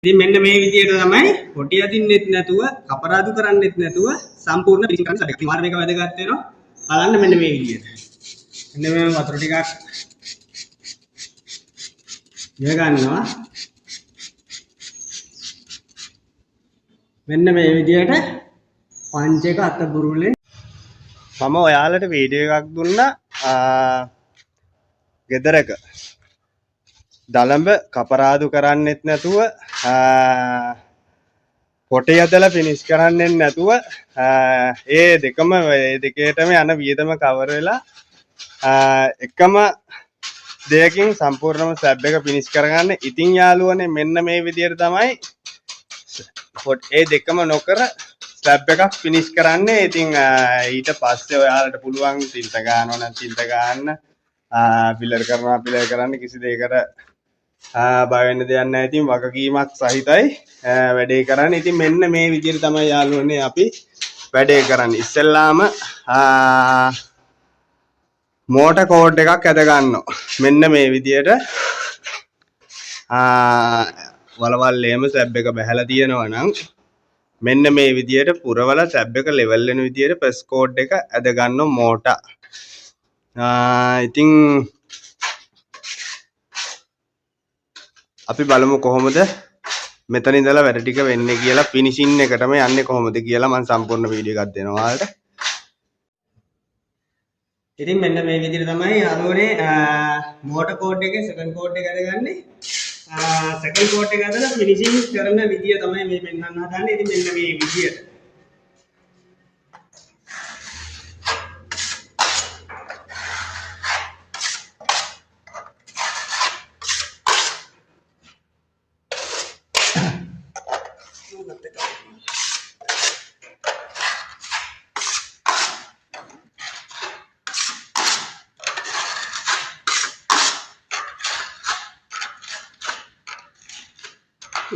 ඉතින් මෙන්න මේ විදිහට තමයි කොටි අදින්නෙත් නැතුව කපරාදු කරන්නෙත් නැතුව සම්පූර්ණ පිටින් කරන්න සැලකෙනවා. ඊමාර මේක වැදගත් වෙනවා. බලන්න මෙන්න මේ විදිහට. මෙන්න මේ වතුර ටිකක් ඉව ගන්නවා. මෙන්න මේ විදිහට පංච එක අත බුරුලෙන් මම ඔයාලට වීඩියෝ එකක් දුන්නා ගෙදරක දලඹ කපරාදු කරන්නෙත් නැතුව කොටේ යදලා ෆිනිෂ් කරන්නෙත් නැතුව ඒ දෙකම දෙකේටම යන වියදම කවර් වෙලා එකම දෙයකින් සම්පූර්ණම ස්ලැබ් එක ෆිනිෂ් කරගන්න. ඉතින් යාළුවනේ මෙන්න මේ විදිහට තමයි ඒ දෙකම නොකර ස්ලැබ් එකක් ෆිනිෂ් කරන්නේ. ඉතින් ඊට පස්සේ ඔයාලට පුළුවන් තින්ත ගන්නවා නම් තින්ත ගන්න, පිලර් කරනවා පිලර් කරන්න, කිසි දෙයකට බය වෙන්න දෙයක් නැහැ. ඉතින් වගකීමක් සහිතයි වැඩේ කරන්න. ඉතින් මෙන්න මේ විදිහට තමයි යාළුවනේ අපි වැඩේ කරන්නේ. ඉස්සෙල්ලාම මෝටර් කෝඩ් එකක් ඇද ගන්නවා. මෙන්න මේ විදිහට වලවල්ලේම ස්ලැබ් එක බහැලා තියෙනවා නම් මෙන්න මේ විදිහට පුරවල ස්ලැබ් එක ලෙවල් වෙන විදිහට ප්‍රෙස් කෝඩ් එක ඇද ගන්න මෝටර්. ඉතින් අපි බලමු කොහොමද මෙතන ඉඳලා වැඩ ටික වෙන්නේ කියලා, ෆිනිෂින් එකටම යන්නේ කොහොමද කියලා මම සම්පූර්ණ වීඩියෝ එකක් දෙනවා ඔයාලට. ඉතින් මෙන්න මේ විදිහට තමයි යාළුවනේ මෝටර් කෝඩ් එකේ සෙකන්ඩ් කෝඩ් එක අරගන්නේ. සෙකන්ඩ් කෝඩ් එක අදලා ෆිනිෂින් කරන විදිය තමයි මේ පෙන්වන්න හදන්නේ. ඉතින් මෙන්න මේ විදියට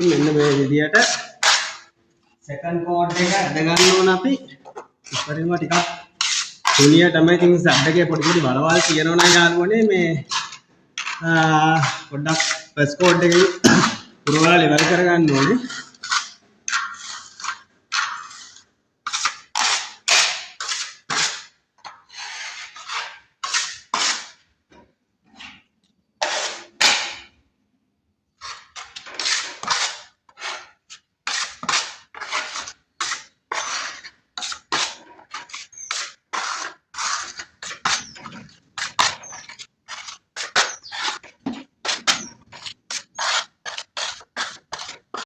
මෙන්න මේ විදියට සෙකන්ඩ් කෝඩ් එක අද ගන්න ඕන අපි. ඉස්සරින්ම ටිකක් තුනිය තමයි. ඉතින් ස්ලැබ් එකේ පොඩි පොඩි බලවල් තියෙනවා නම් යාළුවනේ මේ පොඩ්ඩක් ප්‍රෙස් කෝඩ් එකේ පුරවලා ලෙවල් කරගන්න ඕනේ.